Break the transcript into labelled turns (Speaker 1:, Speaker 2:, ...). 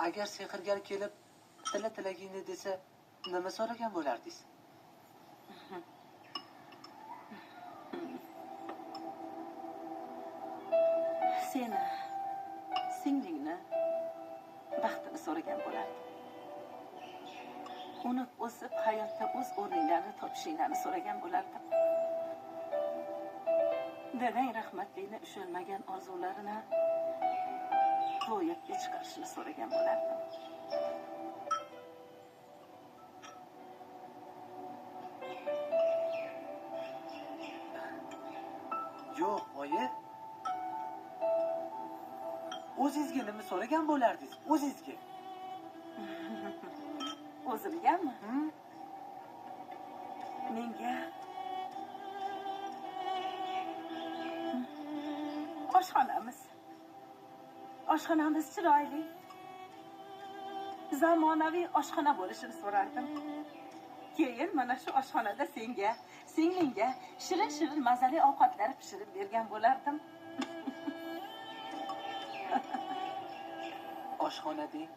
Speaker 1: agar sehrgar kelib tilagingni desa, nima so'ragan bo'lardingiz?
Speaker 2: Seni, singlingni baxtini so'ragan bo'lardim. Uni o'sib hayotda o'z o'rninglarni topishinglarni so'ragan bo'lardim. Dadang rahmatlining ushalmagan orzularini ro'yobga chiqarishini so'ragan bo'lardim.
Speaker 1: Yo'q, oyi. O'zingizga nima so'ragan bo'lardingiz? O'zingizga.
Speaker 2: O'zimgami? Menga oshxonamiz chiroyli, zamonaviy oshxona bo'lishini so'rardim. Keyin mana shu oshxonada senga, singlingga shirin mazali ovqatlar pishirib bergan bo'lardim.
Speaker 1: Oshxona deng.